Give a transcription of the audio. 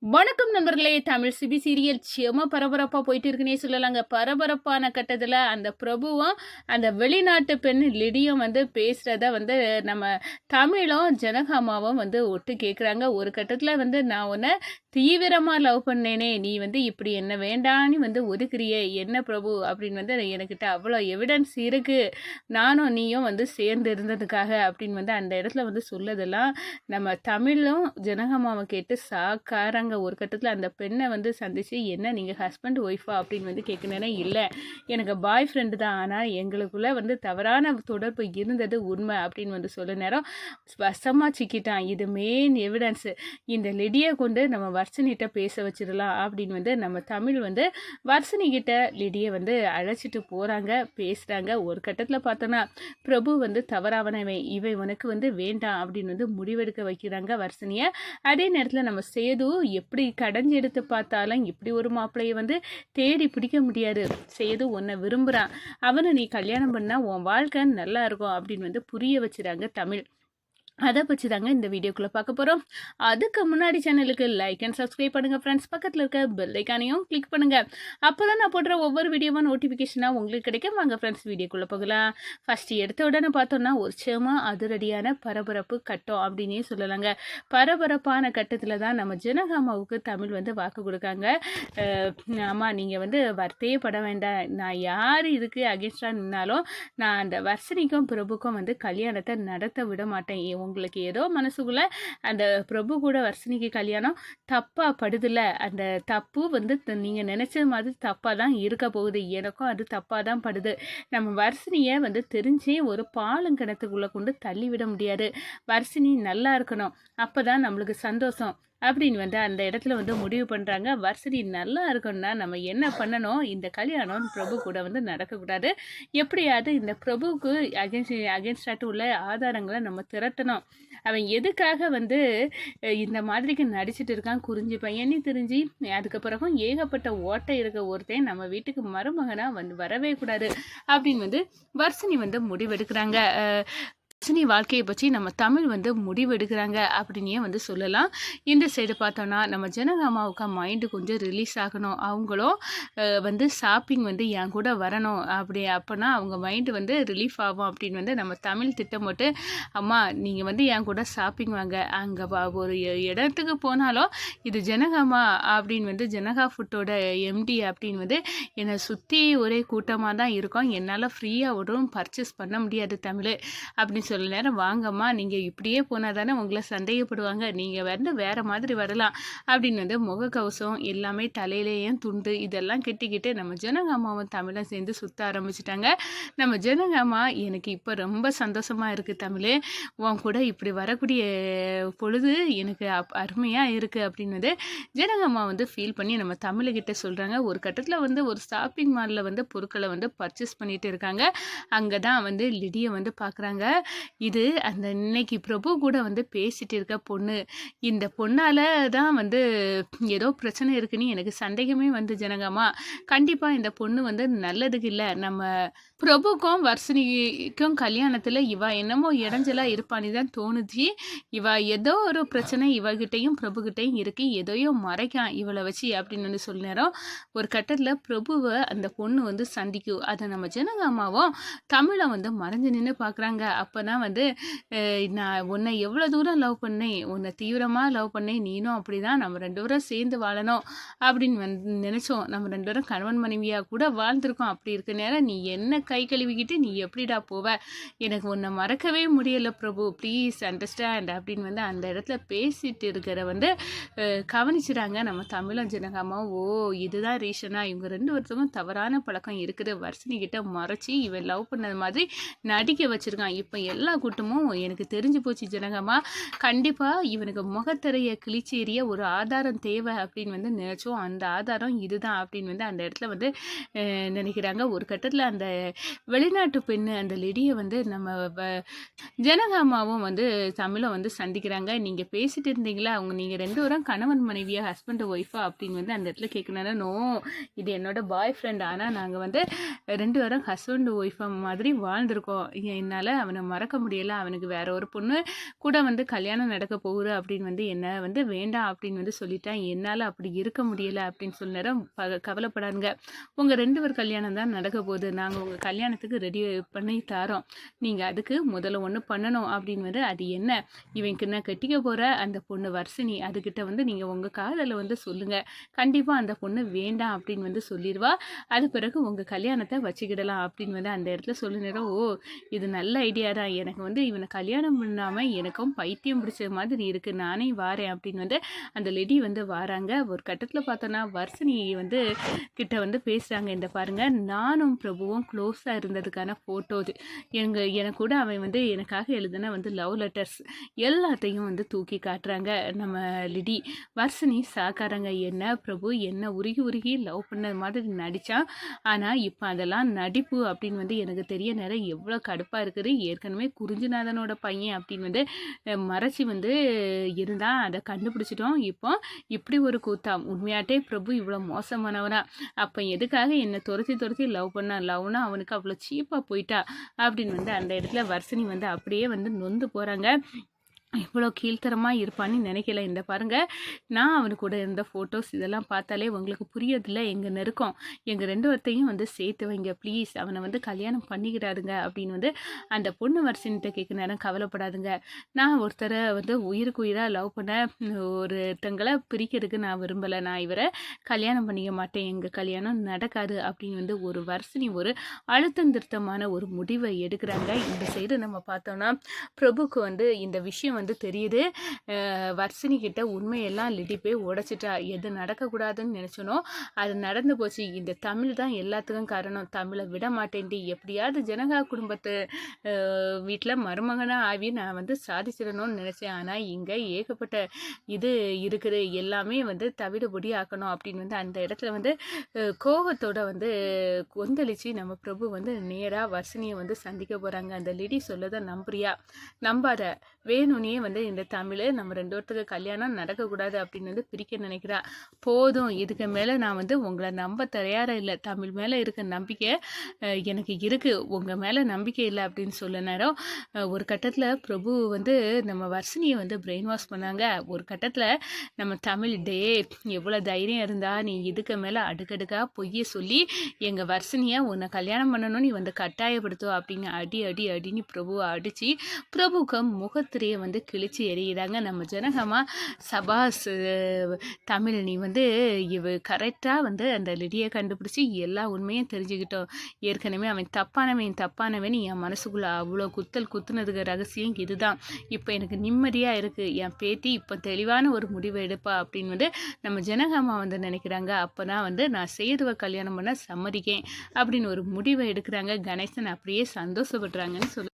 வணக்கம் நண்பர்களே! Tamil CP serial செம பரபரப்பா போயிட்டு இருக்குன்னே சொல்லலாங்க. பரபரப்பான கட்டத்தில அந்த பிரபுவும், அந்த வெளிநாட்டு பெண் லிடியும் பேசுறத நம்ம தமிழும், ஜனகாமாவும் ஒட்டு கேட்குறாங்க. ஒரு கட்டத்தில நான் உன்ன தீவிரமா லவ் பண்ணேனே! நீ இப்படி என்ன வேண்டான்னு ஒதுக்குறியே! என்ன பிரபு அப்படின்னு எனக்கிட்ட அவ்வளோ எவிடன்ஸ் இருக்கு. நானும் நீயும் சேர்ந்து இருந்ததுக்காக அப்படின்னு அந்த இடத்துல சொல்லதெல்லாம் நம்ம தமிழும், ஜனகமாவும் கேட்டு சாக்காராங்க. ஒரு கட்டத்தில் அந்த பெண்ணை சந்திச்சு, என்ன நீங்கள் ஹஸ்பண்ட் ஒய்ஃபா அப்படின்னு கேட்குனேன்னா, இல்லை எனக்கு பாய் ஃப்ரெண்டு தான், ஆனால் எங்களுக்குள்ளே தவறான தொடர்பு இருந்தது உண்மை அப்படின்னு சொல்ல நேரம் வசமாக சிக்கிட்டான். இது மெயின் எவிடன்ஸு. இந்த லிடியை கொண்டு நம்ம வர்ஷினிகிட்ட பேச வச்சிடலாம் அப்படின்னு நம்ம தமிழ் வர்ஷினிகிட்ட லிடியை அழைச்சிட்டு போகிறாங்க, பேசுகிறாங்க. ஒரு கட்டத்தில் பார்த்தோன்னா பிரபு தவறாவனவன், இவை உனக்கு வேண்டாம் அப்படின்னு முடிவெடுக்க வைக்கிறாங்க வர்ஷினியை. அதே நேரத்தில் நம்ம சேது எப்படி கடைஞ்சி எடுத்து பார்த்தாலும் இப்படி ஒரு மாப்பிள்ளையை தேடி பிடிக்க முடியாது. சேது உன்னை விரும்புகிறான், அவனை நீ கல்யாணம் பண்ணால் உன் வாழ்க்கை நல்லா இருக்கும் அப்படின்னு புரிய வச்சுறாங்க தமிழ். அதை பற்றி தாங்க இந்த வீடியோக்குள்ளே பார்க்க போகிறோம். அதுக்கு முன்னாடி சேனலுக்கு லைக் அண்ட் சப்ஸ்கிரைப் பண்ணுங்கள் ஃப்ரெண்ட்ஸ். பக்கத்தில் இருக்க பெல் ஐக்கானையும் கிளிக் பண்ணுங்கள். அப்போ தான் நான் போடுற ஒவ்வொரு வீடியோவும் நோட்டிஃபிகேஷனாக உங்களுக்கு கிடைக்கும். வாங்க ஃப்ரெண்ட்ஸ் வீடியோக்குள்ளே போகலாம். ஃபஸ்ட்டு எடுத்த உடனே பார்த்தோன்னா ஒரு சேமா அதிரடியான பரபரப்பு கட்டம் அப்படின்னே சொல்லலாங்க. பரபரப்பான கட்டத்தில் தான் நம்ம ஜனகாமாவுக்கு தமிழ் வாக்கு கொடுக்காங்க. ஆமாம், நீங்கள் வருத்தையே பட வேண்டாம், நான் யார் இதுக்கு அகேன்ஸ்டாக நின்னாலும் நான் அந்த வர்ஷினிக்கும் பிரபுக்கும் கல்யாணத்தை நடத்த விட மாட்டேன். உங்களுக்கு ஏதோ மனசுக்குள்ள அந்த பிரபு கூட வர்ஷினிக்கு கல்யாணம் தப்பா படுதுல, அந்த தப்பு நீங்க நினைச்ச மாதிரி தப்பா தான் இருக்க போகுது. எனக்கும் அது தப்பா தான் படுது. நம்ம வர்ஷினியை தெரிஞ்சே ஒரு பாலங்கிணத்துக்குள்ள கொண்டு தள்ளி விட முடியாது. வர்ஷினி நல்லா இருக்கணும், அப்பதான் நம்மளுக்கு சந்தோஷம் அப்படின்னு அந்த இடத்துல முடிவு பண்ணுறாங்க. வர்ஷினி நல்லா இருக்கணும்னா நம்ம என்ன பண்ணணும், இந்த கல்யாணம் பிரபு கூட நடக்கக்கூடாது. எப்படியாவது இந்த பிரபுவுக்கு அகேன்ஸ்டாட்டு உள்ள ஆதாரங்களை நம்ம திரட்டணும். அவன் எதுக்காக இந்த மாதிரிக்கு நடிச்சிட்டு இருக்கான், குறிஞ்சி பையனி தெரிஞ்சு அதுக்கு பிறகும் ஏகப்பட்ட ஓட்டை இருக்க ஒருத்தன் நம்ம வீட்டுக்கு மருமகனாக வரவே கூடாது அப்படின்னு வர்ஷினி முடிவெடுக்கிறாங்க. வர்ஷினி வாழ்க்கையை பற்றி நம்ம தமிழ் முடிவெடுக்கிறாங்க அப்படின்னே சொல்லலாம். இந்த சைடு பார்த்தோன்னா நம்ம ஜனகாமாவுக்கு மைண்டு கொஞ்சம் ரிலீஸ் ஆகணும். அவங்களும் ஷாப்பிங் என் கூட வரணும், அப்போனா அவங்க மைண்டு ரிலீஃப் ஆகும் அப்படின்னு நம்ம தமிழ் திட்டம் போட்டு, அம்மா நீங்கள் என் கூட ஷாப்பிங் வாங்க, அங்கே ஒரு இடத்துக்கு போனாலும் இது ஜனகாமா அப்படின்னு ஜனகா ஃபுட்டோட எம்டி அப்படின்னு என்னை சுற்றி ஒரே கூட்டமாக தான் இருக்கும், என்னால் ஃப்ரீயாக ஒன்றும் பர்ச்சேஸ் பண்ண முடியாது தமிழ் அப்படின்னு சொல்ல நேரம், வாங்கம்மா நீங்கள் இப்படியே போனால் தானே உங்களை சந்தேகப்படுவாங்க, நீங்கள் வேறு மாதிரி வரலாம் அப்படின்னு முகக்கவசம் எல்லாமே தலையிலேயும் துண்டு இதெல்லாம் கெட்டிக்கிட்டு நம்ம ஜனகாமாவும் தமிழும் சேர்ந்து சுற்ற ஆரம்பிச்சிட்டாங்க. நம்ம ஜனகாமா, எனக்கு இப்போ ரொம்ப சந்தோஷமாக இருக்குது தமிழ், உன் கூட இப்படி வரக்கூடிய பொழுது எனக்கு அருமையாக இருக்குது அப்படின்னு ஜனகாமா ஃபீல் பண்ணி நம்ம தமிழ்கிட்ட சொல்கிறாங்க. ஒரு கட்டத்தில் ஒரு ஷாப்பிங் மாலில் பொருட்களை பர்ச்சேஸ் பண்ணிட்டு இருக்காங்க. அங்கே தான் லிடியை பார்க்குறாங்க. இது அந்த இன்னைக்கு பிரபு கூட பேசிட்டு இருக்க பொண்ணு, இந்த பொண்ணால் தான் ஏதோ பிரச்சனை இருக்குன்னு எனக்கு சந்தேகமே ஜனகாமா. கண்டிப்பாக இந்த பொண்ணு நல்லதுக்கு இல்லை. நம்ம பிரபுக்கும் வர்ஷினிக்கும் கல்யாணத்தில் இவ என்னமோ இடைஞ்சலாக இருப்பான்னு தான் தோணுச்சு. இவ ஏதோ ஒரு பிரச்சனை இவகிட்டையும் பிரபுகிட்டையும் இருக்கு, எதையோ மறைக்கான் இவளை வச்சு அப்படின்னு சொல்ல நேரம் ஒரு கட்டத்தில் பிரபுவை அந்த பொண்ணு சந்திக்கும். அதை நம்ம ஜனகாமாவும் தமிழை மறைஞ்சு நின்று பார்க்குறாங்க. அப்போ தான் நான் உன்னை எவ்வளோ தூரம் லவ் பண்ணேன், உன்னை தீவிரமாக லவ் பண்ணேன், நீனும் அப்படி தான், நம்ம ரெண்டு பேரும் சேர்ந்து வாழணும் அப்படின்னு நினச்சோம், நம்ம ரெண்டு பேரும் கணவன் மனைவியாக கூட வாழ்ந்துருக்கோம். அப்படி இருக்க நேரம் நீ என்ன கை கழுவிக்கிட்டு நீ எப்படிடா போவ, எனக்கு உன்னை மறக்கவே முடியலை பிரபு, ப்ளீஸ் அண்டர்ஸ்டாண்ட் அப்படின்னு அந்த இடத்துல பேசிட்டு இருக்கிற கவனிச்சுறாங்க நம்ம தமிழும் ஜனகாமாவும். ஓ, இதுதான் ரீசனா, இவங்க ரெண்டு வருஷமும் தவறான பழக்கம் இருக்குது, வர்ஷினி கிட்ட மறைச்சி இவன் லவ் பண்ணது மாதிரி நடிக்க வச்சுருக்கான். இப்போ எல்லா கூட்டமும் எனக்கு தெரிஞ்சு போச்சு ஜனகாமா, கண்டிப்பாக இவனுக்கு முகத்திரையை கிழிச்சி எறிய ஒரு ஆதாரம் தேவை அப்படின்னு நினச்சோம். அந்த ஆதாரம் இதுதான் அப்படின்னு அந்த இடத்துல நினைக்கிறாங்க. ஒரு கட்டத்தில் அந்த வெளிநாட்டு பெண்ணு அந்த லிடியை நம்ம ஜனகாமாவும் தமிழை சந்திக்கிறாங்க. நீங்கள் பேசிட்டு இருந்தீங்களா, அவங்க நீங்கள் ரெண்டு பேரும் கணவன் மனைவியா ஹஸ்பண்ட் ஒய்ஃபா அப்படின்னு அந்த இடத்துல கேட்கணும். நோ, இது என்னோட பாய் ஃப்ரெண்ட், ஆனால் நாங்கள் ரெண்டு பேரும் ஹஸ்பண்ட் ஒய்ஃபா மாதிரி வாழ்ந்திருக்கோம், என்னால் அவனை மறக்க முடியல. அவனுக்கு வேற ஒரு பொண்ணு கூட வந்து கல்யாணம் நடக்க போகுது அப்படின்னு வந்து என்ன வந்து வேண்டாம் அப்படின்னு வந்து சொல்லிட்டான். என்னால் அப்படி இருக்க முடியல அப்படின்னு சொன்ன நேரம் கவலைப்படாதுங்க. உங்கள் 2 பேர் கல்யாணம் தான் நடக்க போகுது. நாங்கள் உங்கள் கல்யாணத்துக்கு ரெடி பண்ணி தரோம். நீங்கள் அதுக்கு முதல்ல ஒன்று பண்ணணும் அப்படின்னு வந்து அது என்ன, இவனுக்கு நான் கட்டிக்க போகிற அந்த பொண்ணு வர்ஷினி அதுக்கிட்ட வந்து நீங்கள் உங்கள் காதலை வந்து சொல்லுங்கள். கண்டிப்பாக அந்த பொண்ணு வேண்டாம் அப்படின்னு வந்து சொல்லிடுவா. அது பிறகு உங்கள் கல்யாணத்தை வச்சுக்கிடலாம் அப்படின்னு வந்து அந்த இடத்துல சொல்லுனேரம், ஓ இது நல்ல ஐடியா தான். எனக்கு வந்து இவனை கல்யாணம் பண்ணாமல் எனக்கும் பைத்தியம் பிடிச்ச மாதிரி இருக்குது, நானே வாரேன் அப்படின்னு வந்து அந்த லேடி வந்து வாராங்க. ஒரு கட்டத்தில் பார்த்தோன்னா வர்ஷினி வந்து கிட்ட வந்து பேசுகிறாங்க. இந்த பாருங்கள், நானும் பிரபுவும் க்ளோஸாக இருந்ததுக்கான ஃபோட்டோஸ் எனக்கு கூட அவன் வந்து எனக்காக எழுதுன வந்து லவ் லெட்டர்ஸ் எல்லாத்தையும் வந்து தூக்கி காட்டுறாங்க நம்ம லிடி. வர்ஷினி சாக்காரங்க, என்ன பிரபு என்ன உருகி உருகி லவ் பண்ண மாதிரி நடித்தான், ஆனால் இப்போ அதெல்லாம் நடிப்பு அப்படின்னு வந்து எனக்கு தெரிய நேரம் எவ்வளோ கடுப்பாக இருக்குது. ஏற்கனவே குறிஞ்சிநாதனோட பையன் அப்படின்னு வந்து மறைச்சி வந்து இருந்தால் அதை கண்டுபிடிச்சிட்டோம். இப்போ இப்படி ஒரு கூத்தாம். உண்மையாட்டே பிரபு இவ்வளோ மோசமானவனா? அப்போ எதுக்காக என்னை துரத்தி லவ் பண்ணான்? லவ்னா அவனுக்கு அவ்வளோ சீப்பாக போயிட்டா அப்படின்னு வந்து அந்த இடத்துல வர்ஷினி வந்து அப்படியே வந்து நொந்து போகிறாங்க. இவ்வளோ கீழ்த்தரமாக இருப்பான்னு நினைக்கல. இந்த பாருங்கள், நான் அவனு கூட இருந்த ஃபோட்டோஸ் இதெல்லாம் பார்த்தாலே உங்களுக்கு புரியதில்ல எங்கள் நெருக்கம். எங்கள் 2 பேர்த்தையும் வந்து சேர்த்து வைங்க ப்ளீஸ். அவனை வந்து கல்யாணம் பண்ணிக்கிடாதுங்க அப்படின்னு வந்து அந்த பொண்ணு வர்ஷினிட்ட கேட்க நேரம், கவலைப்படாதுங்க. நான் ஒருத்தரை வந்து உயிருக்கு உயிராக லவ் பண்ண ஒருத்தங்களை பிரிக்கிறதுக்கு நான் விரும்பலை. நான் இவரை கல்யாணம் பண்ணிக்க மாட்டேன், எங்கள் கல்யாணம் நடக்காது அப்படின்னு வந்து ஒரு வர்ஷினி ஒரு அழுத்தம் திருத்தமான ஒரு முடிவை எடுக்கிறாங்க. இந்த சைடு நம்ம பார்த்தோன்னா பிரபுக்கு வந்து இந்த விஷயம் வந்து தெரியுது. வர்ஷினி கிட்ட உண்மையெல்லாம் லிடி போய் உடைச்சிட்டா. எது நடக்கக்கூடாதுன்னு நினச்சனோ அது நடந்து போச்சு. இந்த தமிழ் தான் எல்லாத்துக்கும் காரணம். தமிழை விட மாட்டேன்டி, எப்படியாவது ஜனகா குடும்பத்து வீட்டில் மருமகனாக ஆகி நான் வந்து சாதிச்சிடணும்னு நினச்சேன். ஆனால் இங்கே ஏகப்பட்ட இது இருக்குது, எல்லாமே வந்து தவிடுபொடி ஆக்கணும் அப்படின்னு வந்து அந்த இடத்துல வந்து கோபத்தோட வந்து கொந்தளிச்சு நம்ம பிரபு வந்து நேராக வர்ஷினியை வந்து சந்திக்க போகிறாங்க. அந்த லிடி சொல்லதை நம்புறியா? நம்பாத. வேணும்னே வந்து இந்த தமிழ் நம்ம 2 பேர்த்துக்கு கல்யாணம் நடக்கக்கூடாது அப்படின்னு வந்து பிரிக்க நினைக்கிறா. போதும், இதுக்கு மேலே நான் வந்து உங்களை நம்ப தயாராக இல்லை. தமிழ் மேலே இருக்க நம்பிக்கை எனக்கு இருக்குது, உங்கள் மேலே நம்பிக்கை இல்லை அப்படின்னு சொல்ல நேரம் ஒரு கட்டத்தில் பிரபு வந்து நம்ம வர்ஷினியை வந்து பிரெயின் வாஷ் பண்ணாங்க. ஒரு கட்டத்தில் நம்ம தமிழ் டே எவ்வளோ தைரியம் இருந்தா நீ இதுக்கு மேலே அடுக்கடுக்காக பொய்யை சொல்லி எங்கள் வர்ஷினியை உன்னை கல்யாணம் பண்ணணும் நீ வந்து கட்டாயப்படுத்துவ அப்படின்னு அடின்னு பிரபுவை அடித்து பிரபுக்கு முகத்திரையை வந்து கிழிச்சு எறிகிறாங்க நம்ம ஜனகமா. சபாஸ் தமிழ், நீ வந்து கரெக்டாக வந்து அந்த லிடியை கண்டுபிடிச்சி எல்லா உண்மையும் தெரிஞ்சுக்கிட்டோம். ஏற்கனவே அவன் தப்பானவன் என் மனசுக்குள்ளே அவ்வளோ குத்துனதுக்கு ரகசியம் இதுதான். இப்போ எனக்கு நிம்மதியாக இருக்குது, என் பேத்தி இப்போ தெளிவான ஒரு முடிவை எடுப்பா அப்படின்னு வந்து நம்ம ஜனகம்மா வந்து நினைக்கிறாங்க. அப்போ தான் வந்து நான் சேதுவை கல்யாணம் பண்ண சம்மதிக்கேன் அப்படின்னு ஒரு முடிவை எடுக்கிறாங்க. கணேசன் அப்படியே சந்தோஷப்படுறாங்கன்னு சொல்லி